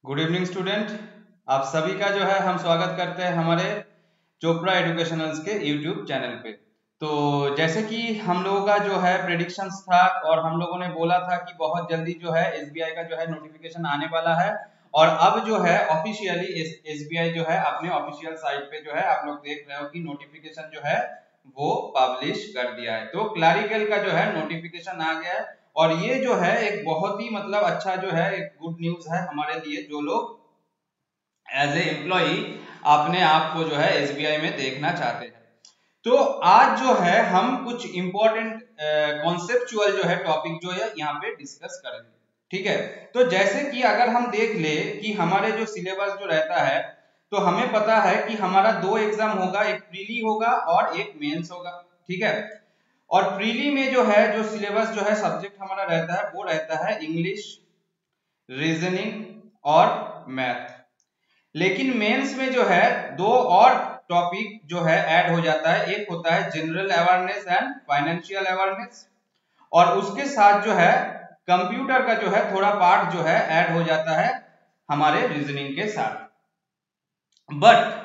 Good evening student. आप सभी का जो है हम स्वागत करते हैं हमारे चोपड़ा एजुकेशनल्स के यूट्यूब चैनल पे। तो जैसे कि हम लोगों का जो है प्रेडिक्शंस था और हम लोगों ने बोला था कि बहुत जल्दी जो है एसबीआई का जो है नोटिफिकेशन आने वाला है और अब जो है ऑफिशियली एसबीआई जो है अपने ऑफिशियल साइट पे जो है आप लोग देख रहे हो कि नोटिफिकेशन जो है वो पब्लिश कर दिया है। तो क्लैरिकल का जो है नोटिफिकेशन आ गया है और ये जो है एक बहुत ही मतलब अच्छा जो है एक गुड न्यूज है हमारे लिए जो लोग एज ए एम्प्लॉई अपने आप को जो है एसबीआई में देखना चाहते हैं। तो आज जो है हम कुछ इंपॉर्टेंट कॉन्सेप्चुअल जो है टॉपिक जो है यहाँ पे डिस्कस करेंगे। ठीक है, तो जैसे कि अगर हम देख ले कि हमारे जो सिलेबस जो रहता है तो हमें पता है कि हमारा दो एग्जाम होगा, एक प्रीली होगा और एक मेंस होगा। ठीक है, और प्रीली में जो है जो सिलेबस जो है सब्जेक्ट हमारा रहता है वो रहता है इंग्लिश, रीजनिंग और मैथ। लेकिन मेंस में जो है दो और टॉपिक जो है ऐड हो जाता है, एक होता है general awareness and financial awareness और उसके साथ जो है कंप्यूटर का जो है थोड़ा पार्ट जो है ऐड हो जाता है हमारे रीजनिंग के साथ। बट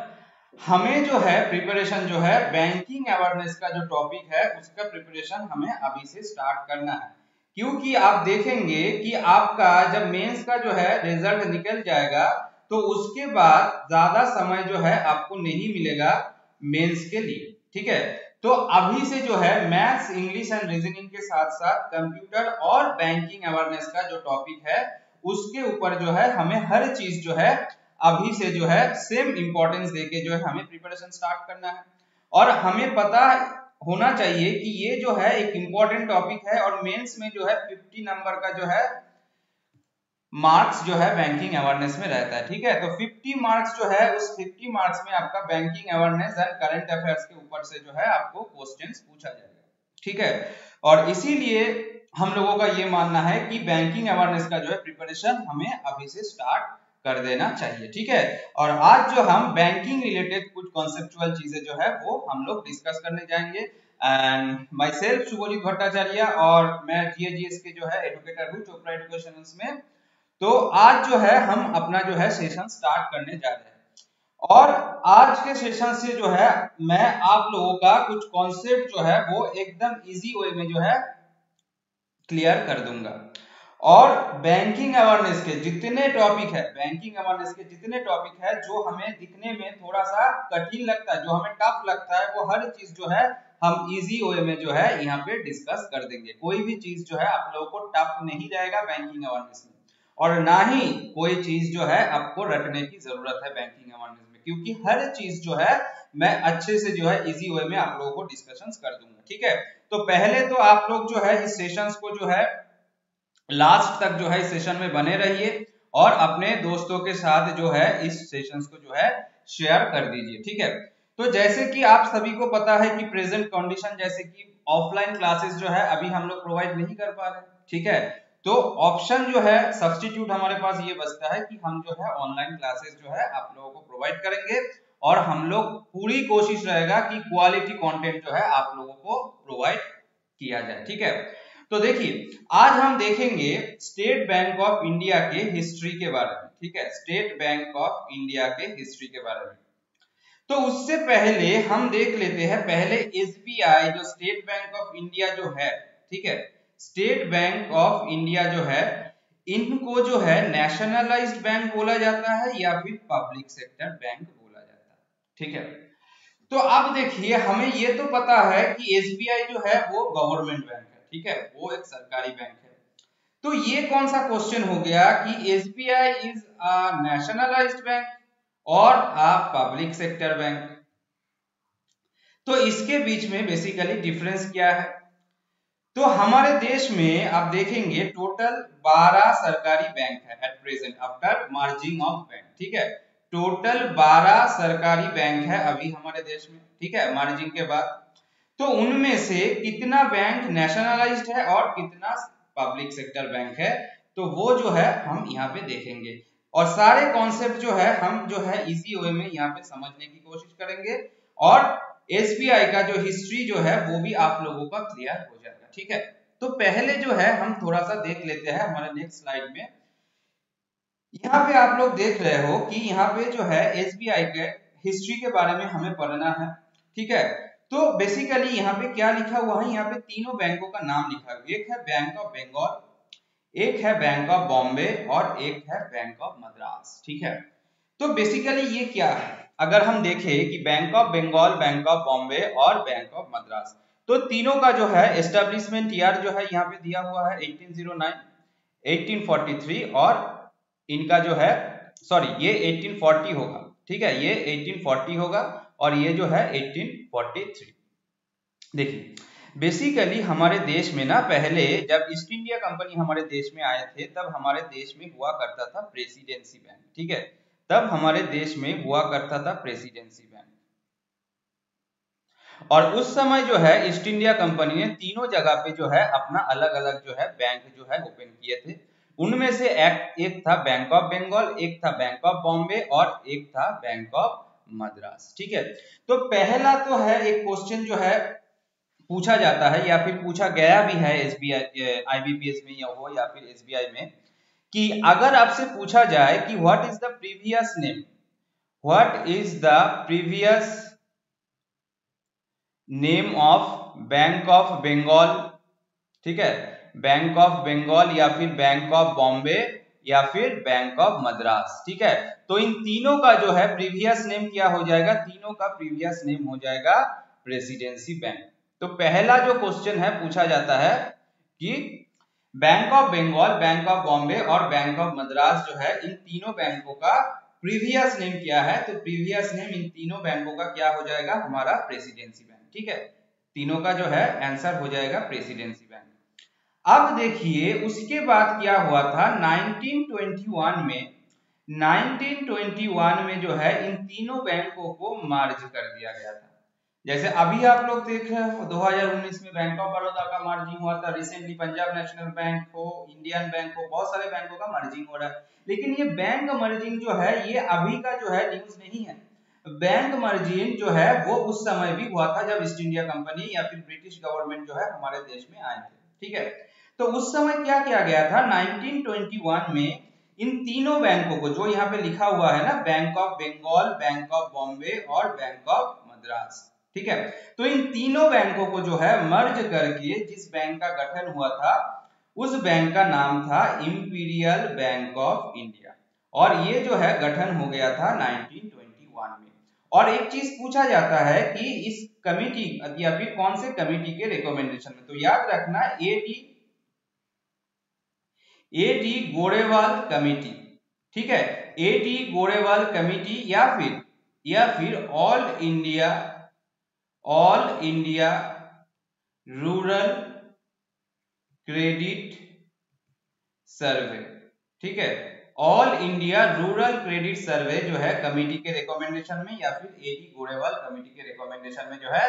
हमें जो है प्रिपरेशन जो है बैंकिंग अवेयरनेस का जो टॉपिक है उसका प्रिपरेशन हमें अभी से स्टार्ट करना है, क्योंकि आप देखेंगे कि आपका जब मेंस का जो है रिजल्ट निकल जाएगा तो उसके बाद ज्यादा समय जो है आपको नहीं मिलेगा मेंस के लिए। ठीक है, तो अभी से जो है मैथ्स, इंग्लिश एंड रीजनिंग के साथ साथ कंप्यूटर और बैंकिंग अवेयरनेस का जो टॉपिक है उसके ऊपर जो है हमें हर चीज जो है अभी से जो है सेम इंपॉर्टेंस देके जो है हमें प्रिपरेशन स्टार्ट करना है। और हमें पता होना चाहिए कि ये जो है एक इंपॉर्टेंट टॉपिक है और मेंस में जो है 50 नंबर का जो है मार्क्स जो है बैंकिंग अवेयरनेस में रहता है। ठीक है, तो 50 मार्क्स जो है उस 50 मार्क्स में आपका banking awareness and current affairs के ऊपर से जो है आपको क्वेश्चंस पूछा जाएगा। ठीक है, और इसीलिए हम लोगों का ये मानना है कि बैंकिंग अवेयरनेस का जो है प्रिपरेशन हमें अभी से स्टार्ट कर देना चाहिए। ठीक है, और आज जो हम बैंकिंग रिलेटेड कुछ कॉन्सेप्चुअल चीजें जो है वो हम लोग डिस्कस करने जाएंगे। And myself Shubhajit Bhattacharya और मैं जीएजीएस के जो है एडुकेटर हूँ चोपड़ा एजुकेशनल्स में। तो आज जो है हम अपना जो है सेशन स्टार्ट करने जा रहे हैं और आज के सेशन से जो है मैं आप लोगों का कुछ कॉन्सेप्ट जो है वो एकदम इजी वे में जो है क्लियर कर दूंगा। और बैंकिंग अवेयरनेस के जितने टॉपिक है, बैंकिंग अवेयरनेस के जितने टॉपिक है जो हमें दिखने में थोड़ा सा कठिन लगता है, जो हमें टफ लगता है, वो हर चीज जो है हम इजी वे में जो है यहाँ पे डिस्कस कर देंगे। कोई भी चीज जो है आप लोगों को टफ नहीं रहेगा बैंकिंग अवेयरनेस में और ना ही कोई चीज जो है आपको रटने की जरूरत है बैंकिंग अवेयरनेस में, क्योंकि हर चीज जो है मैं अच्छे से जो है इजी वे में आप लोगों को डिस्कशंस कर दूंगा। ठीक है, तो पहले तो आप लोग जो है इस सेशंस को जो है लास्ट तक जो है इस सेशन में बने रहिए और अपने दोस्तों के साथ जो है इस सेशंस को जो है शेयर कर दीजिए। ठीक है, तो जैसे कि आप सभी को पता है कि प्रेजेंट कंडीशन जैसे कि ऑफलाइन क्लासेस जो है अभी हम लोग प्रोवाइड नहीं कर पा रहे। ठीक है, तो ऑप्शन जो है सब्स्टिट्यूट हमारे पास ये बचता है कि हम जो है ऑनलाइन क्लासेस जो है आप लोगों को प्रोवाइड करेंगे और हम लोग पूरी कोशिश रहेगा कि क्वालिटी कंटेंट जो है आप लोगों को प्रोवाइड किया जाए। ठीक है, तो देखिए आज हम देखेंगे स्टेट बैंक ऑफ इंडिया के हिस्ट्री के बारे में। ठीक है, स्टेट बैंक ऑफ इंडिया के हिस्ट्री के बारे में। तो उससे पहले हम देख लेते हैं पहले एसबीआई जो स्टेट बैंक ऑफ इंडिया जो है, ठीक है, स्टेट बैंक ऑफ इंडिया जो है इनको जो है नेशनलाइज्ड बैंक बोला जाता है या फिर पब्लिक सेक्टर बैंक बोला जाता है। ठीक है, तो अब देखिए हमें ये तो पता है कि एसबीआई जो है वो गवर्नमेंट बैंक है। ठीक है, वो एक सरकारी बैंक है। तो ये कौन सा क्वेश्चन हो गया कि SBI is a nationalised bank और अ पब्लिक सेक्टर बैंक। तो इसके बीच में बेसिकली डिफरेंस क्या है? तो हमारे देश में आप देखेंगे टोटल 12 सरकारी बैंक है at present after merging of bank. ठीक है, टोटल 12 सरकारी बैंक है अभी हमारे देश में। ठीक है, मर्जिंग के बाद। तो उनमें से कितना बैंक नेशनलाइज्ड है और कितना पब्लिक सेक्टर बैंक है, तो वो जो है हम यहाँ पे देखेंगे और सारे कॉन्सेप्ट जो है हम जो है इजी वे में यहाँ पे समझने की कोशिश करेंगे और एसबीआई का जो हिस्ट्री जो है वो भी आप लोगों का क्लियर हो जाएगा। ठीक है, तो पहले जो है हम थोड़ा सा देख लेते हैं हमारे नेक्स्ट स्लाइड में यहाँ पे आप लोग देख रहे हो कि यहाँ पे जो है एसबीआई के हिस्ट्री के बारे में हमें पढ़ना है, ठीक है। तो बेसिकली यहाँ पे क्या लिखा हुआ है, यहाँ पे तीनों बैंकों का नाम लिखा है। एक है बैंक ऑफ बंगाल, एक है बैंक ऑफ बॉम्बे और एक है बैंक ऑफ मद्रास, ठीक है। तो बेसिकली ये क्या है, अगर हम देखें कि bank of Bengal, bank of Bombay और बैंक ऑफ मद्रास, तो तीनों का जो है एस्टेब्लिशमेंट ईयर जो है यहाँ पे दिया हुआ है 1809, 1843 और इनका जो है सॉरी ये 1840 होगा, ठीक है, ये 1840 होगा और ये जो है 1843। देखिए बेसिकली हमारे देश में ना पहले जब ईस्ट इंडिया कंपनी हमारे देश में आए थे तब हमारे देश में हुआ करता था प्रेसिडेंसी बैंक, ठीक है, तब हमारे देश में हुआ करता था प्रेसिडेंसी बैंक। और उस समय जो है ईस्ट इंडिया कंपनी ने तीनों जगह पे जो है अपना अलग अलग जो है बैंक जो है ओपन किए थे। उनमें से एक था बैंक ऑफ बंगाल, एक था बैंक ऑफ बॉम्बे और एक था बैंक ऑफ मद्रास, ठीक है। तो पहला तो है एक क्वेश्चन जो है पूछा जाता है या फिर पूछा गया भी है एसबीआई आईबीपीएस में या फिर एसबीआई में, कि अगर आपसे पूछा जाए कि what is the previous name, what is the previous name of bank of Bengal, ठीक है, बैंक ऑफ बंगाल या फिर बैंक ऑफ बॉम्बे या फिर बैंक ऑफ मद्रास, ठीक है। तो इन तीनों का जो है प्रीवियस नेम क्या हो जाएगा, तीनों का प्रीवियस नेम हो जाएगा प्रेसिडेंसी बैंक। तो पहला जो क्वेश्चन है पूछा जाता है कि bank of Bengal, bank of Bombay और बैंक ऑफ मद्रास जो है इन तीनों बैंकों का प्रीवियस नेम क्या है, तो प्रीवियस नेम इन तीनों बैंकों का क्या हो जाएगा, हमारा प्रेसिडेंसी बैंक, ठीक है। तीनों का जो है आंसर हो जाएगा प्रेसिडेंसी बैंक। अब देखिए उसके बाद क्या हुआ था 1921 में, 1921 में जो है इन तीनों बैंकों को मर्ज कर दिया गया था। जैसे अभी आप लोग देख रहे हो 2019 में बैंक ऑफ बड़ौदा का मर्जिंग हुआ था, रिसेंटली पंजाब नेशनल बैंक हो, इंडियन बैंक हो, बहुत सारे बैंकों का मर्जिंग हो रहा है। लेकिन ये बैंक मर्जिंग जो है ये अभी का जो है न्यूज नहीं है। बैंक मर्जिंग जो है वो उस समय भी हुआ था जब ईस्ट इंडिया कंपनी या फिर ब्रिटिश गवर्नमेंट जो है हमारे देश में आए थे, ठीक है। तो उस समय क्या किया गया था 1921 में इन तीनों बैंकों को, जो यहाँ पे लिखा हुआ है ना, bank of Bengal, bank of Bombay और बैंक ऑफ मद्रास, ठीक है, तो इन तीनों बैंकों को जो है मर्ज करके जिस बैंक का गठन हुआ था उस बैंक का नाम था इंपीरियल बैंक ऑफ इंडिया, और ये जो है गठन हो गया था 1921 में। और एक चीज पूछा जाता है कि इस कमिटी या फिर कौन से कमिटी के रिकमेंडेशन में, तो याद रखना एटी गोरेवाल कमिटी, ठीक है, एटी गोरेवाल कमिटी या फिर ऑल इंडिया रूरल क्रेडिट सर्वे, ठीक है, ऑल इंडिया रूरल क्रेडिट सर्वे जो है कमिटी के रिकमेंडेशन में या फिर एटी गोरेवाल कमिटी के रिकमेंडेशन में जो है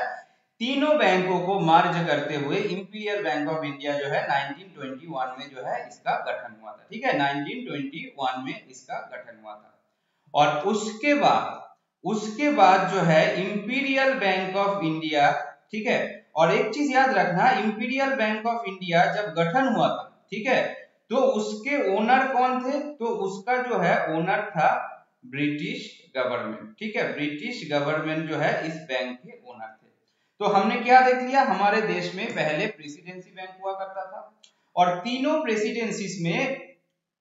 तीनों बैंकों को मर्ज करते हुए इंपीरियल बैंक ऑफ इंडिया जो है 1921 में जो है इसका गठन हुआ था, ठीक है, 1921 में इसका गठन हुआ था। और उसके बाद जो है इंपीरियल बैंक ऑफ इंडिया, ठीक है, और एक चीज याद रखना इंपीरियल बैंक ऑफ इंडिया जब गठन हुआ था, ठीक है, तो उसके ओनर कौन थे, तो उसका जो है ओनर था ब्रिटिश गवर्नमेंट, ठीक है, ब्रिटिश गवर्नमेंट जो है इस बैंक के ओनर थे। तो हमने क्या देख लिया, हमारे देश में पहले प्रेसिडेंसी बैंक हुआ करता था और तीनों प्रेसिडेंसीज में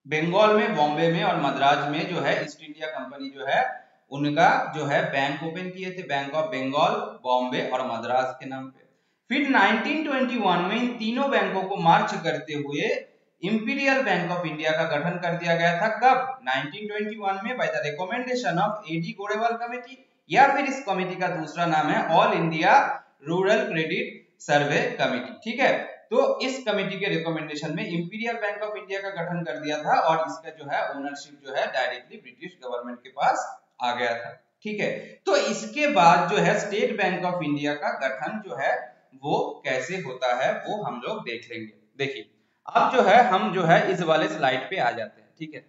बंगाल में, बॉम्बे में और मद्रास में जो है ईस्ट इंडिया कंपनी जो है उनका जो है बैंक ओपन किए थे, बैंक ऑफ बंगाल, बॉम्बे और मद्रास के नाम पे। फिर 1921 में इन तीनों बैंकों को मार्च करते हुए इंपीरियल बैंक ऑफ इंडिया का गठन कर दिया गया था। कब, 1921 में, by the recommendation of A D Gorewal committee, या फिर इस कमेटी का दूसरा नाम है All India rural credit survey committee, ठीक है। तो इस कमेटी के रिकमेंडेशन में इंपीरियल बैंक ऑफ इंडिया का गठन कर दिया था और इसका जो है ओनरशिप जो है डायरेक्टली ब्रिटिश गवर्नमेंट के पास आ गया था, ठीक है। तो इसके बाद जो है स्टेट बैंक ऑफ इंडिया का गठन जो है वो कैसे होता है वो हम लोग देख लेंगे। देखिए अब जो है हम जो है इस वाले स्लाइड पे आ जाते हैं, ठीक है।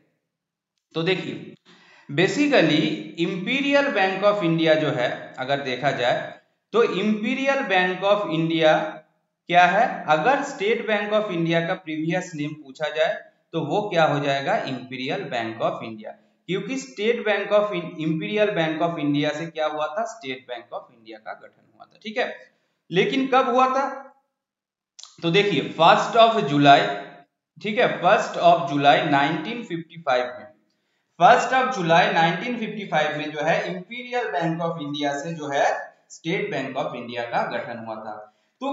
तो देखिए basically imperial bank of India जो है अगर देखा जाए तो इंपीरियल बैंक ऑफ इंडिया क्या है, अगर स्टेट बैंक ऑफ इंडिया का प्रीवियस नेम पूछा जाए तो वो क्या हो जाएगा, इंपीरियल बैंक ऑफ इंडिया, क्योंकि state bank of imperial bank of India से क्या हुआ था, स्टेट बैंक ऑफ इंडिया का गठन हुआ था। ठीक है, लेकिन कब हुआ था, तो देखिए 1 जुलाई, ठीक है, 1 जुलाई 1955 में, 1 जुलाई 1955 में जो है इंपीरियल बैंक ऑफ इंडिया से जो है स्टेट बैंक ऑफ इंडिया का गठन हुआ था। तो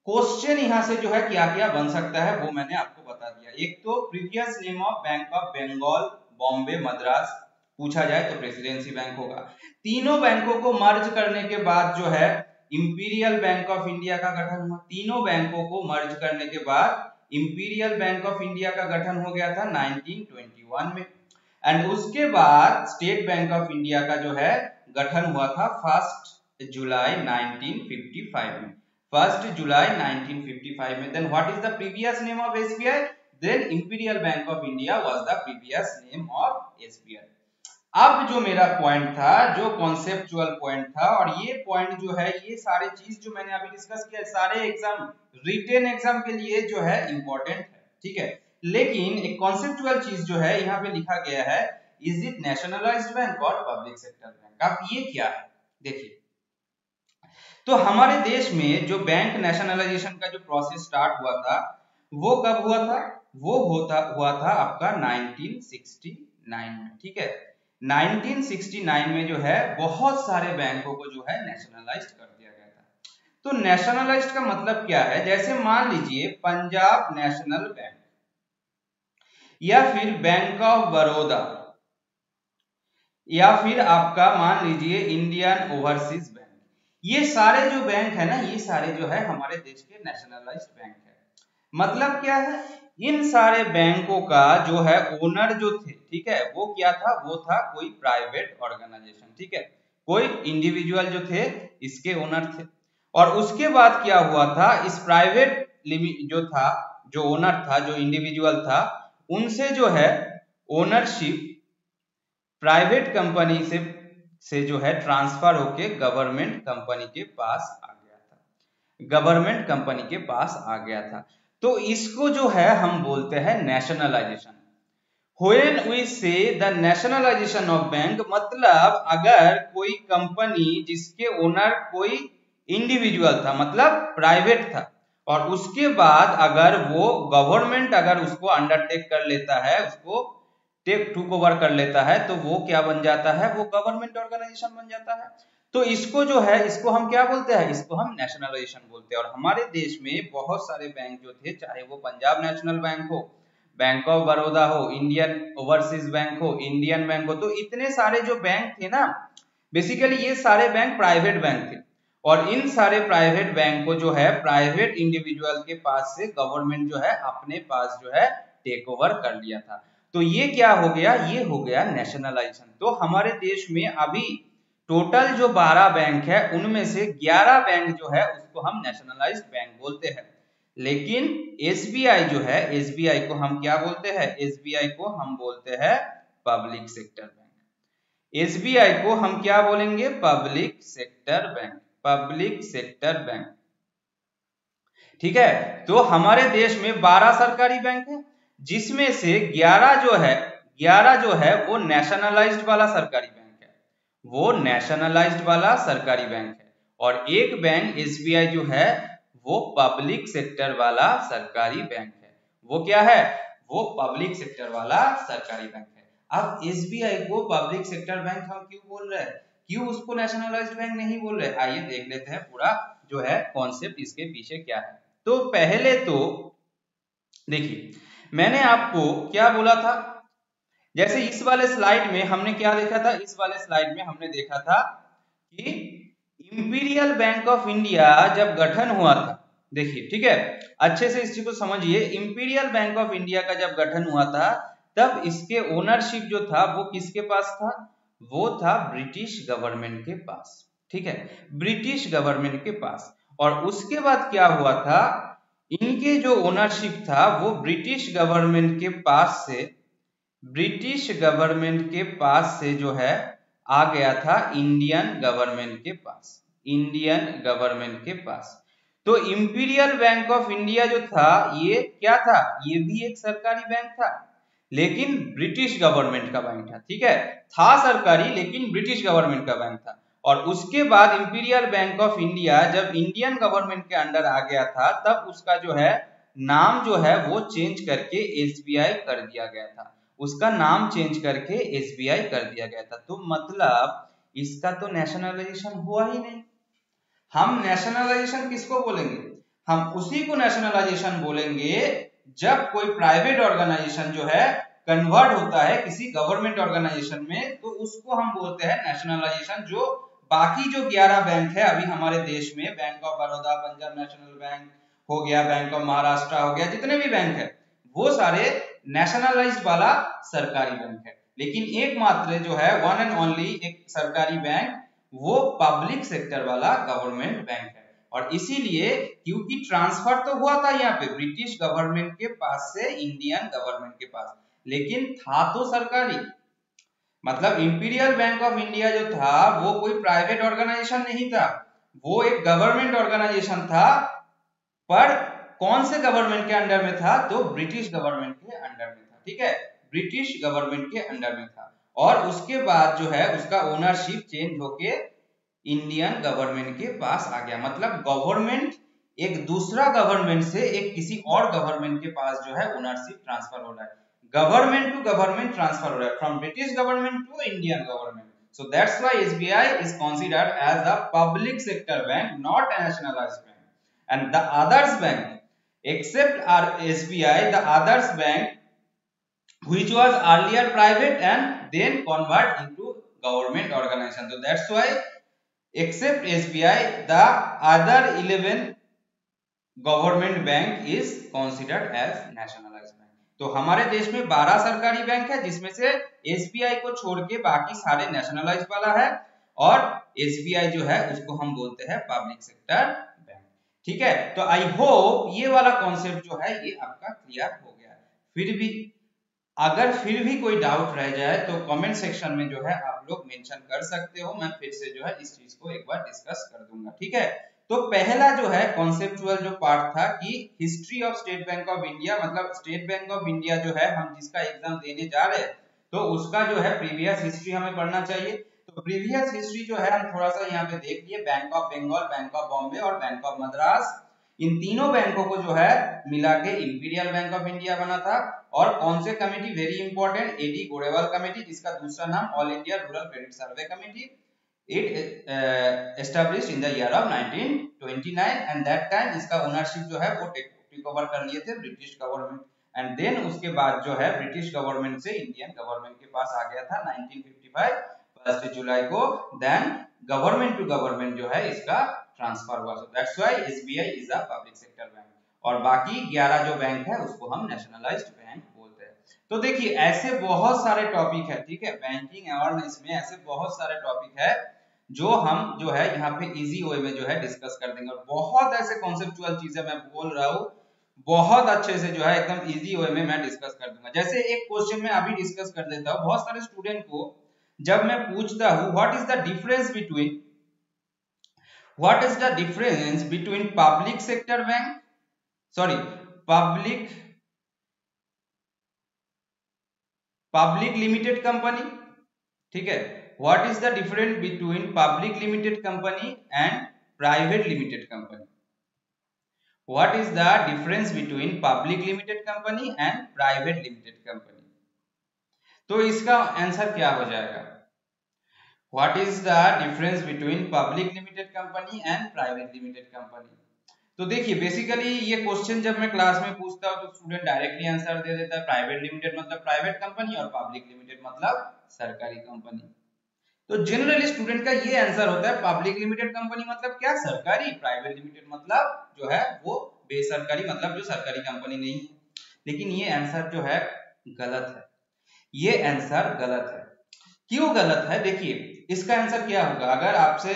क्वेश्चन यहां से जो है क्या क्या बन सकता है वो मैंने आपको बता दिया। एक तो previous name of bank of Bengal, Bombay, Madras पूछा जाए तो प्रेसिडेंसी बैंक होगा। तीनों बैंकों को मर्ज करने के बाद जो है इंपीरियल बैंक ऑफ इंडिया का गठन हुआ। तीनों बैंकों को मर्ज करने के बाद इंपीरियल बैंक ऑफ इंडिया का गठन हो गया था 1921 में। एंड उसके बाद स्टेट बैंक ऑफ इंडिया का जो है गठन हुआ था 1 जुलाई 1955 में, 1 जुलाई 1955 में। Then what is the previous name of SBI, then imperial bank of India was the previous name of SBI. अब जो मेरा पॉइंट था, जो कॉन्सेप्चुअल पॉइंट था, और ये पॉइंट जो है, ये सारे चीज जो मैंने अभी डिस्कस किया सारे एग्जाम, रिटेन एग्जाम के लिए जो है इंपॉर्टेंट है। ठीक है, लेकिन एक कॉन्सेप्चुअल चीज जो है यहाँ पे लिखा गया है, इज इट नेशनलाइज्ड बैंक और पब्लिक सेक्टर बैंक। अब ये क्या है, देखिए, तो हमारे देश में जो बैंक नेशनलाइजेशन का जो प्रोसेस स्टार्ट हुआ था वो कब हुआ था, वो हुआ था आपका 1969 में। ठीक है, 1969 में जो है बहुत सारे बैंकों को जो है नेशनलाइज्ड कर दिया गया था। तो नेशनलाइज्ड का मतलब क्या है, जैसे मान लीजिए पंजाब नेशनल बैंक या फिर बैंक ऑफ बड़ौदा या फिर आपका मान लीजिए इंडियन ओवरसीज बैंक, ये सारे जो बैंक है ना, ये सारे जो है हमारे देश के नेशनलाइज्ड बैंक है। मतलब क्या है, इन सारे बैंकों का जो है ओनर जो थे, ठीक है, वो क्या था, वो था कोई प्राइवेट ऑर्गेनाइजेशन। ठीक है, कोई इंडिविजुअल जो थे इसके ओनर थे। और उसके बाद क्या हुआ था, इस प्राइवेट जो था, जो ओनर था, जो इंडिविजुअल था, उनसे जो है ओनरशिप प्राइवेट कंपनी से जो है ट्रांसफर होके गवर्नमेंट कंपनी के पास आ गया था, गवर्नमेंट कंपनी के पास आ गया था। तो इसको जो है हम बोलते हैं nationalisation. When we say the nationalization of bank, मतलब अगर कोई कंपनी जिसके ओनर कोई इंडिविजुअल था, मतलब प्राइवेट था, और उसके बाद अगर वो गवर्नमेंट अगर उसको अंडरटेक कर लेता है, उसको टेक ओवर कर लेता है, तो वो क्या बन जाता है, वो गवर्नमेंट ऑर्गेनाइजेशन बन जाता है। तो इसको जो है, इसको हम क्या बोलते हैं, इसको हम नेशनलाइजेशन बोलते हैं। और हमारे देश में बहुत सारे बैंक जो थे, चाहे वो पंजाब नेशनल बैंक हो, बैंक ऑफ बड़ौदा हो, इंडियन ओवरसीज बैंक हो, इंडियन बैंक हो, तो इतने सारे जो बैंक थे ना, बेसिकली ये सारे बैंक प्राइवेट बैंक थे। और इन सारे प्राइवेट बैंक को जो है प्राइवेट इंडिविजुअल के पास से गवर्नमेंट जो है अपने पास जो है टेक ओवर कर लिया था। तो ये क्या हो गया, ये हो गया नेशनलाइजेशन। तो हमारे देश में अभी टोटल जो 12 बैंक है, उनमें से 11 बैंक जो है उसको हम नेशनलाइज्ड बैंक बोलते हैं। लेकिन एसबीआई जो है, एसबीआई को हम क्या बोलते हैं, एसबीआई को हम बोलते हैं पब्लिक सेक्टर बैंक। एसबीआई को हम क्या बोलेंगे, public sector bank, public sector bank. ठीक है, तो हमारे देश में 12 सरकारी बैंक है, जिसमें से 11 जो है वो नेशनलाइज्ड वाला सरकारी बैंक है, वो नेशनलाइज्ड वाला सरकारी बैंक है। और एक बैंक एसबीआई जो है वो पब्लिक सेक्टर वाला सरकारी बैंक है। वो क्या है, वो पब्लिक सेक्टर वाला सरकारी बैंक है। अब एसबीआई को पब्लिक सेक्टर बैंक हम क्यों बोल रहे हैं, क्यों उसको नेशनलाइज्ड बैंक नहीं बोल रहे, आइए देख लेते हैं पूरा जो है कॉन्सेप्ट इसके पीछे क्या है। तो पहले तो देखिए, मैंने आपको क्या बोला था, जैसे इस वाले स्लाइड में हमने क्या देखा था, इस वाले स्लाइड में हमने देखा था कि इंपीरियल बैंक ऑफ इंडिया जब गठन हुआ था, देखिए ठीक है, अच्छे से इस चीज को समझिए। इंपीरियल बैंक ऑफ इंडिया का जब गठन हुआ था, तब इसके ओनरशिप जो था वो किसके पास था, वो था ब्रिटिश गवर्नमेंट के पास। ठीक है, ब्रिटिश गवर्नमेंट के पास। और उसके बाद क्या हुआ था, इनके जो ओनरशिप था वो ब्रिटिश गवर्नमेंट के पास से, ब्रिटिश गवर्नमेंट के पास से जो है आ गया था इंडियन गवर्नमेंट के पास, इंडियन गवर्नमेंट के पास। तो इंपीरियल बैंक ऑफ इंडिया जो था ये क्या था, ये भी एक सरकारी बैंक था लेकिन ब्रिटिश गवर्नमेंट का बैंक था। ठीक है, था सरकारी लेकिन ब्रिटिश गवर्नमेंट का बैंक था। और उसके बाद इंपीरियल बैंक ऑफ इंडिया जब इंडियन गवर्नमेंट के अंडर आ गया था तब उसका जो है नाम जो है वो चेंज करके एसबीआई कर दिया गया था। उसका नाम चेंज करके एसबीआई कर दिया गया था। तो मतलब इसका तो नेशनलाइजेशन हुआ ही नहीं। हम नेशनलाइजेशन किसको बोलेंगे, हम उसी को नेशनलाइजेशन बोलेंगे जब कोई प्राइवेट ऑर्गेनाइजेशन जो है कन्वर्ट होता है किसी गवर्नमेंट ऑर्गेनाइजेशन में, तो उसको हम बोलते हैं नेशनलाइजेशन। जो बाकी जो 11 बैंक है अभी हमारे देश में, bank of Baroda, Punjab national bank हो गया, बैंक ऑफ महाराष्ट्र हो गया, जितने भी बैंक है वो सारे नेशनलाइज्ड वाला सरकारी बैंक है। लेकिन एकमात्र जो है वन एंड ओनली एक सरकारी बैंक वो पब्लिक सेक्टर वाला गवर्नमेंट बैंक है। और इसीलिए क्योंकि ट्रांसफर तो हुआ था यहाँ पे ब्रिटिश गवर्नमेंट के पास से इंडियन गवर्नमेंट के पास, लेकिन था तो सरकारी। मतलब इंपीरियल बैंक ऑफ इंडिया जो था वो कोई प्राइवेट ऑर्गेनाइजेशन नहीं था, वो एक गवर्नमेंट ऑर्गेनाइजेशन था। पर कौन से गवर्नमेंट के अंडर में था, तो ब्रिटिश गवर्नमेंट के अंडर में था। ठीक है, ब्रिटिश गवर्नमेंट के अंडर में था। और उसके बाद जो है उसका ओनरशिप चेंज होके इंडियन गवर्नमेंट के पास आ गया। मतलब गवर्नमेंट एक दूसरा गवर्नमेंट से एक किसी और गवर्नमेंट के पास जो है ओनरशिप ट्रांसफर हो रहा है, गवर्नमेंट टू गवर्नमेंट ट्रांसफर हो रहा है, from British government to Indian government. So that's why SBI is considered as a public sector bank, not a nationalized bank. And the others bank, except our SBI, the others bank which was earlier private and then convert into government organization. So that's why except SBI, the other 11 government bank is considered as nationalised bank. तो हमारे देश में 12 सरकारी bank है जिसमें से SBI को छोड़ के बाकी सारे नेशनलाइज्ड वाला है, और एसबीआई जो है उसको हम बोलते हैं पब्लिक सेक्टर बैंक। ठीक है, तो आई होप ये वाला कॉन्सेप्ट जो है ये आपका क्लियर हो गया है। फिर भी कोई डाउट रह जाए तो कमेंट सेक्शन में जो है आप लोग मेंशन कर सकते हो, मैं फिर से जो है इस चीज को एक बार डिस्कस कर दूंगा। ठीक है, तो पहला जो है कॉन्सेप्चुअल जो पार्ट था कि history of state bank of India, मतलब स्टेट बैंक ऑफ इंडिया जो है हम जिसका एग्जाम देने जा रहे हैं तो उसका जो है प्रीवियस हिस्ट्री हमें पढ़ना चाहिए। तो प्रीवियस हिस्ट्री जो है हम थोड़ा सा यहाँ पे देख लिए, bank of Bengal, bank of Bombay और बैंक ऑफ मद्रास, इन तीनों बैंकों को जो है मिला के इंपीरियल बैंक ऑफ इंडिया बना था। और कौन से committee, very important, A D Gorewal committee, जिसका दूसरा नाम All India rural credit survey committee. It established in the year of 1929 and that time इसका ओनरशिप जो है वो टेक ओवर कर लिए थे ब्रिटिश गवर्नमेंट। एंड देन उसके बाद जो है ब्रिटिश गवर्नमेंट से इंडियन गवर्नमेंट के पास आ गया था 1955 1 जुलाई को। देन गवर्नमेंट टू गवर्नमेंट जो है इसका ट्रांसफर हुआ। So that's why SBI is a public sector bank, और बाकी 11 जो बैंक है उसको हम नेशनलाइज्ड बैंक बोलते हैं। तो देखिए ऐसे बहुत सारे टॉपिक है, ठीक है, बैंकिंग अवेयरनेस में ऐसे बहुत सारे टॉपिक है जो हम जो है यहाँ पे इजी वे में जो है डिस्कस कर देंगे। और बहुत ऐसे कॉन्सेप्चुअल चीजें मैं बोल रहा हूँ, बहुत अच्छे से जो है एकदम इजी वे में मैं डिस्कस कर दूंगा। जैसे एक क्वेश्चन में अभी डिस्कस कर देता हूँ, बहुत सारे स्टूडेंट को जब मैं पूछता हूँ what is the difference between public sector bank, sorry public limited company, ठीक है, what is the difference between public limited company and private limited company? What is the difference between public limited company and private limited company? तो इसका answer क्या हो जाएगा? What is the difference between public limited company and private limited company? तो देखिए basically ये question जब मैं क्लास में पूछता हूँ तो स्टूडेंट डायरेक्टली आंसर दे देता है, प्राइवेट लिमिटेड मतलब प्राइवेट कंपनी और पब्लिक लिमिटेड मतलब सरकारी कंपनी। तो जनरली स्टूडेंट का ये आंसर होता है पब्लिक लिमिटेड कंपनी मतलब क्या, सरकारी, प्राइवेट लिमिटेड मतलब जो है वो बेसरकारी, मतलब जो सरकारी कंपनी नहीं है। लेकिन ये आंसर जो है गलत है, ये आंसर गलत है। क्यों गलत है? देखिए इसका आंसर क्या होगा, अगर आपसे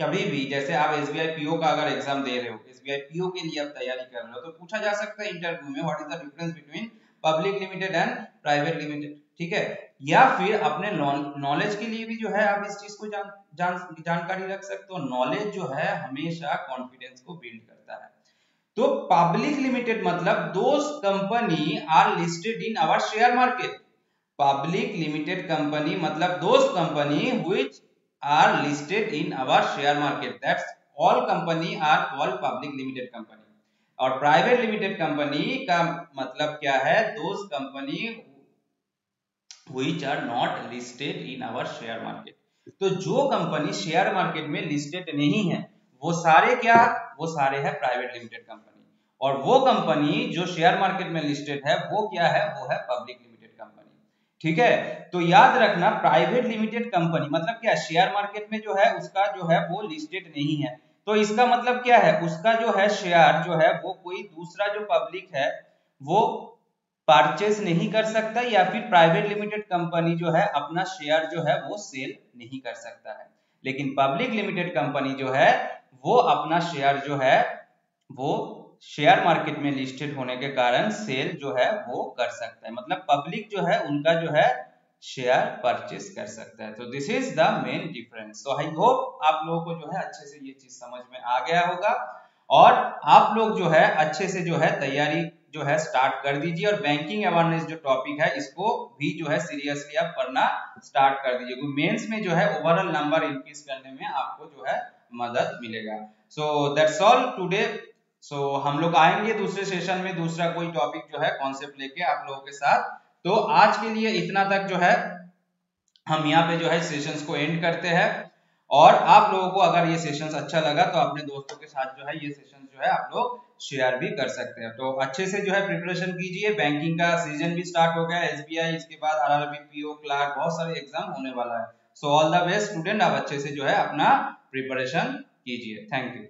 कभी भी जैसे आप एसबीआई पीओ का अगर एग्जाम दे रहे हो, एसबीआई पीओ के लिए आप तैयारी कर रहे हो, तो पूछा जा सकता है इंटरव्यू में what is the difference between public limited and private limited. ठीक है, या फिर अपने नॉलेज के लिए भी जो है आप इस चीज को जानकारी रख सकते हो। नॉलेज जो है हमेशा कॉन्फिडेंस को बिल्ड करता है। तो पब्लिक लिमिटेड मतलब those company are listed in our share market. Public limited company मतलब those company which are listed in our share market, that's all company are called public limited company. और private limited company का मतलब क्या है, those company which are not listed in our share market. तो जो company share market में listed नहीं है वो सारे क्या, वो सारे है प्राइवेट लिमिटेड कंपनी। और वो कंपनी जो शेयर मार्केट में लिस्टेड है वो क्या है, वो है पब्लिक लिमिटेड कंपनी। ठीक है, तो याद रखना प्राइवेट लिमिटेड कंपनी मतलब क्या, शेयर मार्केट में जो है उसका जो है वो लिस्टेड नहीं है। तो इसका मतलब क्या है, उसका जो है शेयर जो है वो कोई दूसरा जो पब्लिक है वो परचेस नहीं कर सकता, या फिर प्राइवेट लिमिटेड कंपनी जो है अपना शेयर जो है वो सेल नहीं कर सकता है। लेकिन पब्लिक लिमिटेड कंपनी जो है वो अपना शेयर जो है वो शेयर मार्केट में लिस्टेड होने के कारण सेल जो है वो कर सकता है, मतलब पब्लिक जो है उनका जो है शेयर परचेस कर सकता है। तो this is the main difference. तो आई होप आप लोगों को जो है अच्छे से ये चीज समझ में आ गया होगा, और आप लोग जो है अच्छे से जो है तैयारी जो है स्टार्ट कर दीजिए। और बैंकिंग अवेयरनेस जो टॉपिक है इसको भी जो है सीरियसली आप पढ़ना स्टार्ट कर दीजिए। मेंस में जो है ओवरऑल नंबर इंक्रीज करने में आपको जो है मदद मिलेगा। So that's all today. सो हम लोग आएंगे दूसरे सेशन में दूसरा कोई टॉपिक जो है कॉन्सेप्ट लेके आप लोगों के साथ। तो आज के लिए इतना तक जो है हम यहाँ पे जो है सेशंस को एंड करते हैं। और आप लोगों को अगर ये सेशंस अच्छा लगा तो अपने दोस्तों के साथ जो है ये सेशन जो है आप लोग शेयर भी कर सकते हैं। तो अच्छे से जो है प्रिपरेशन कीजिए, बैंकिंग का सीजन भी स्टार्ट हो गया, एसबीआई, इसके बाद आरआरबी, पीओ, क्लार्क, बहुत सारे एग्जाम होने वाला है। So all the best student, आप अच्छे से जो है अपना प्रिपरेशन कीजिए। Thank you.